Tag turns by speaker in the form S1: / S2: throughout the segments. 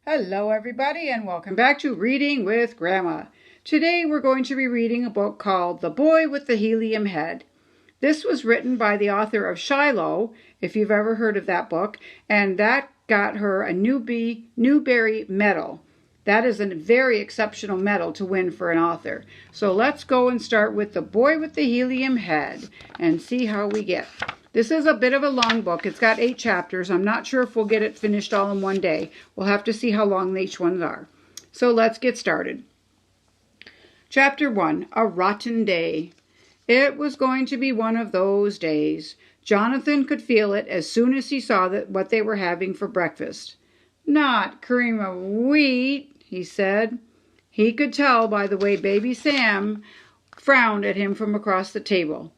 S1: Hello everybody and welcome back to Reading with Grandma. Today we're going to be reading a book called The Boy with the Helium Head. This was written by the author of Shiloh, if you've ever heard of that book, and that got her a Newbery Medal. That is a very exceptional medal to win for an author. So let's go and start with The Boy with the Helium Head and see how we get. This is a bit of a long book. It's got 8 chapters. I'm not sure if we'll get it finished all in one day. We'll have to see how long each ones are. So let's get started. Chapter 1, A Rotten Day. It was going to be one of those days. Jonathan could feel it as soon as he saw what they were having for breakfast. "Not cream of wheat," he said. He could tell by the way Baby Sam frowned at him from across the table.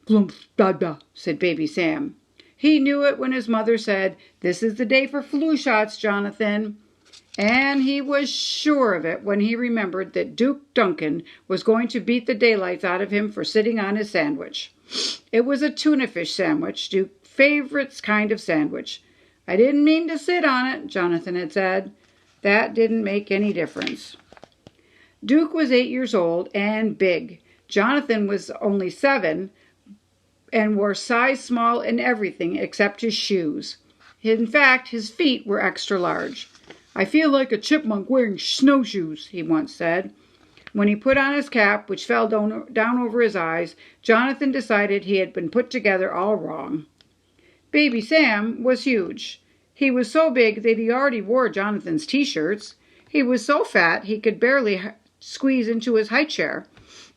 S1: "Plump, da," said Baby Sam. He knew it when his mother said, "This is the day for flu shots, Jonathan." And he was sure of it when he remembered that Duke Duncan was going to beat the daylights out of him for sitting on his sandwich. It was a tuna fish sandwich, Duke's favorite kind of sandwich. "I didn't mean to sit on it," Jonathan had said. That didn't make any difference. Duke was 8 years old and big. Jonathan was only 7 and wore size small in everything except his shoes. In fact, his feet were extra large. "I feel like a chipmunk wearing snowshoes," he once said. When he put on his cap, which fell down over his eyes, Jonathan decided he had been put together all wrong. Baby Sam was huge. He was so big that he already wore Jonathan's t-shirts. He was so fat he could barely squeeze into his high chair.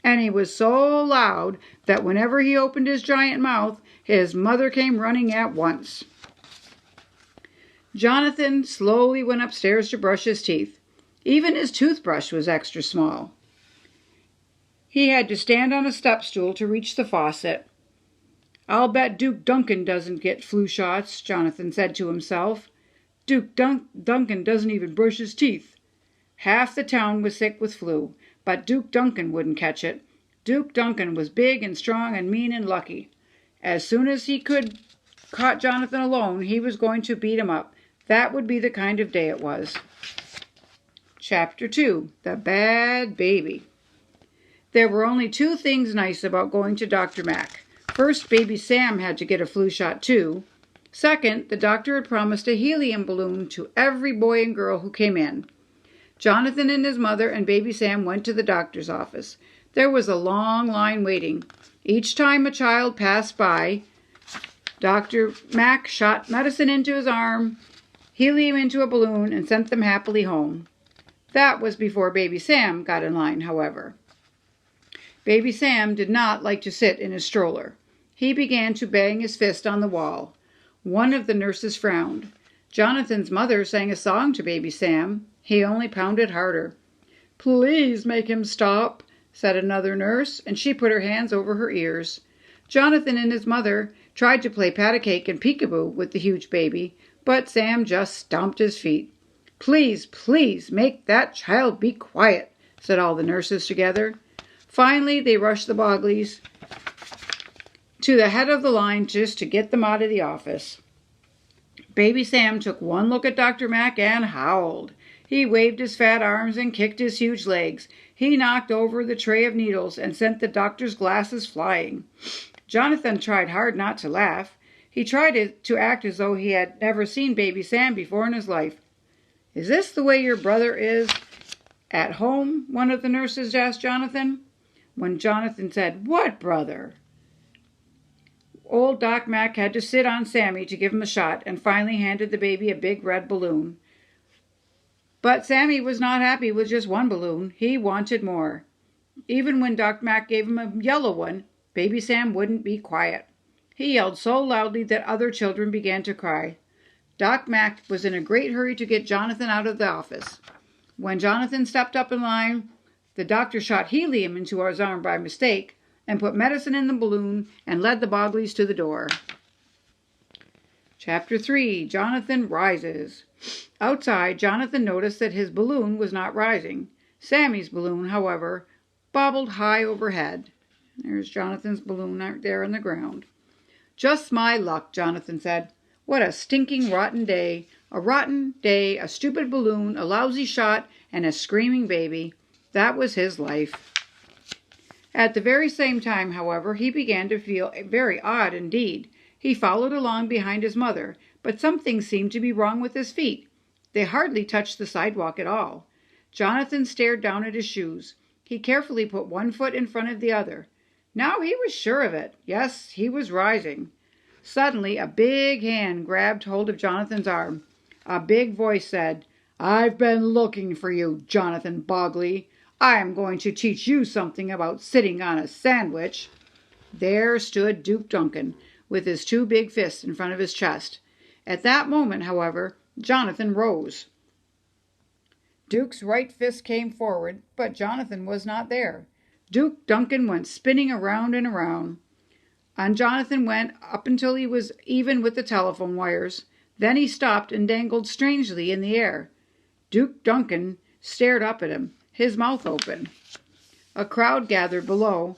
S1: And he was so loud that whenever he opened his giant mouth, his mother came running at once. Jonathan slowly went upstairs to brush his teeth. Even his toothbrush was extra small. He had to stand on a step stool to reach the faucet. "I'll bet Duke Duncan doesn't get flu shots," Jonathan said to himself. "Duke Duncan doesn't even brush his teeth." Half the town was sick with flu, but Duke Duncan wouldn't catch it. Duke Duncan was big and strong and mean and lucky. As soon as he could caught Jonathan alone, he was going to beat him up. That would be the kind of day it was. Chapter 2, The Bad Baby. There were only 2 things nice about going to Dr. Mac. First, Baby Sam had to get a flu shot too. Second, the doctor had promised a helium balloon to every boy and girl who came in. Jonathan and his mother and Baby Sam went to the doctor's office. There was a long line waiting. Each time a child passed by, Dr. Mac shot medicine into his arm, helium into a balloon, and sent them happily home. That was before Baby Sam got in line, however. Baby Sam did not like to sit in his stroller. He began to bang his fist on the wall. One of the nurses frowned. Jonathan's mother sang a song to Baby Sam. He only pounded harder. "Please make him stop," said another nurse, and she put her hands over her ears. Jonathan and his mother tried to play pat-a-cake and peekaboo with the huge baby, but Sam just stomped his feet. "Please, please, make that child be quiet," said all the nurses together. Finally, they rushed the Bogleys to the head of the line just to get them out of the office. Baby Sam took one look at Dr. Mac and howled. He waved his fat arms and kicked his huge legs. He knocked over the tray of needles and sent the doctor's glasses flying. Jonathan tried hard not to laugh. He tried to act as though he had never seen Baby Sam before in his life. "Is this the way your brother is at home?" one of the nurses asked Jonathan. When Jonathan said, "What brother?" Old Doc Mac had to sit on Sammy to give him a shot and finally handed the baby a big red balloon. But Sammy was not happy with just one balloon. He wanted more. Even when Doc Mac gave him a yellow one, Baby Sam wouldn't be quiet. He yelled so loudly that other children began to cry. Doc Mac was in a great hurry to get Jonathan out of the office. When Jonathan stepped up in line, the doctor shot helium into his arm by mistake and put medicine in the balloon and led the Bogleys to the door. Chapter 3, Jonathan Rises. Outside, Jonathan noticed that his balloon was not rising. Sammy's balloon, however, bobbled high overhead. There's Jonathan's balloon out there on the ground. "Just my luck," Jonathan said. "What a stinking rotten day. A rotten day, a stupid balloon, a lousy shot, and a screaming baby. That was his life. At the very same time, however, he began to feel very odd indeed. He followed along behind his mother, but something seemed to be wrong with his feet. They hardly touched the sidewalk at all. Jonathan stared down at his shoes. He carefully put one foot in front of the other. Now he was sure of it. Yes, he was rising. Suddenly, a big hand grabbed hold of Jonathan's arm. A big voice said, "I've been looking for you, Jonathan Bogley. I am going to teach you something about sitting on a sandwich." There stood Duke Duncan, with his two big fists in front of his chest. At that moment, however, Jonathan rose. Duke's right fist came forward, but Jonathan was not there. Duke Duncan went spinning around and around. And Jonathan went up until he was even with the telephone wires. Then he stopped and dangled strangely in the air. Duke Duncan stared up at him, his mouth open. A crowd gathered below.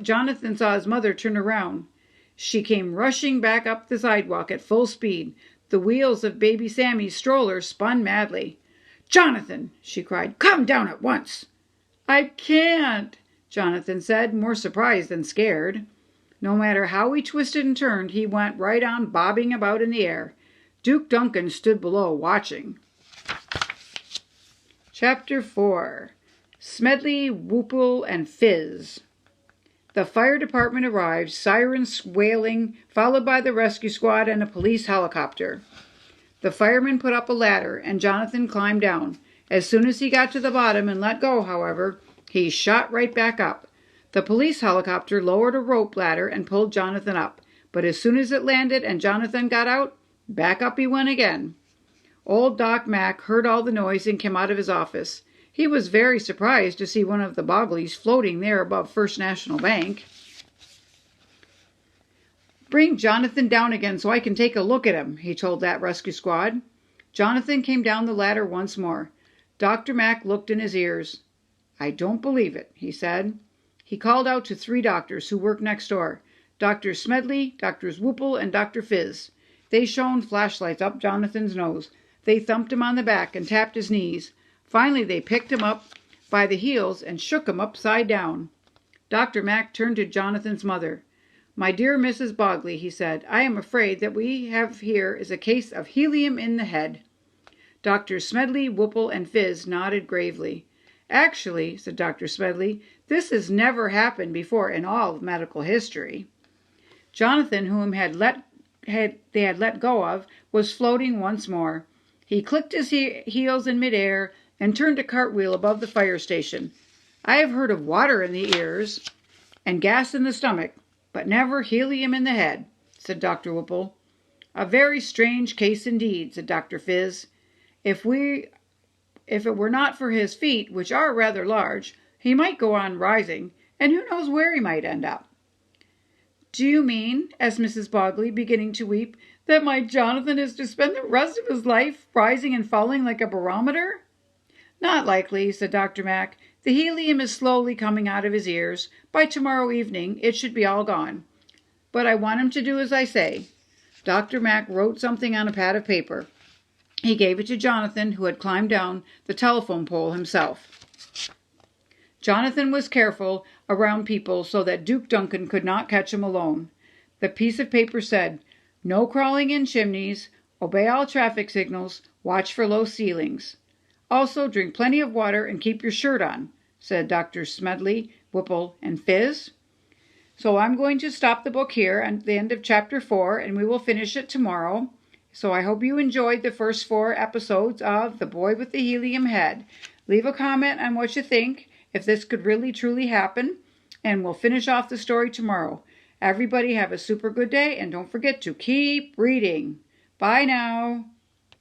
S1: Jonathan saw his mother turn around. She came rushing back up the sidewalk at full speed. The wheels of baby Sammy's stroller spun madly. "Jonathan!" she cried. "Come down at once!" "I can't," Jonathan said, more surprised than scared. No matter how he twisted and turned, he went right on bobbing about in the air. Duke Duncan stood below, watching. Chapter 4. Smedley, Whoople, and Fizz. The fire department arrived, sirens wailing, followed by the rescue squad and a police helicopter. The firemen put up a ladder, and Jonathan climbed down. As soon as he got to the bottom and let go, however, he shot right back up. The police helicopter lowered a rope ladder and pulled Jonathan up, but as soon as it landed and Jonathan got out, back up he went again. Old Doc Mack heard all the noise and came out of his office. He was very surprised to see one of the Bogleys floating there above First National Bank. "Bring Jonathan down again so I can take a look at him," he told that rescue squad. Jonathan came down the ladder once more. Dr. Mack looked in his ears. "I don't believe it," he said. He called out to 3 doctors who worked next door, Dr. Smedley, Drs. Whoople, and Dr. Fizz. They shone flashlights up Jonathan's nose. They thumped him on the back and tapped his knees. Finally, they picked him up by the heels and shook him upside down. Dr. Mack turned to Jonathan's mother. "My dear Mrs. Bogley," he said, "I am afraid that we have here is a case of helium in the head." Drs. Smedley, Whoople, and Fizz nodded gravely. "Actually," said Dr. Smedley, "this has never happened before in all of medical history." Jonathan, whom they had let go of, was floating once more. He clicked his heels in midair and turned a cartwheel above the fire station. "I have heard of water in the ears and gas in the stomach, but never helium in the head," said Dr. Whoople. "A very strange case indeed," said Dr. Fizz. If it were not for his feet, which are rather large, he might go on rising, and who knows where he might end up." "Do you mean," asked Mrs. Bogley, beginning to weep, "that my Jonathan is to spend the rest of his life rising and falling like a barometer?" "Not likely," said Dr. Mack. "The helium is slowly coming out of his ears. By tomorrow evening it should be all gone. But I want him to do as I say." Dr. Mack wrote something on a pad of paper. He gave it to Jonathan, who had climbed down the telephone pole himself. Jonathan was careful around people so that Duke Duncan could not catch him alone. The piece of paper said, "No crawling in chimneys, obey all traffic signals, watch for low ceilings. Also, drink plenty of water and keep your shirt on," said Dr. Smedley, Whoople, and Fizz. So I'm going to stop the book here at the end of Chapter 4, and we will finish it tomorrow. So I hope you enjoyed the first 4 episodes of The Boy with the Helium Head. Leave a comment on what you think, if this could really truly happen, and we'll finish off the story tomorrow. Everybody have a super good day, and don't forget to keep reading. Bye now.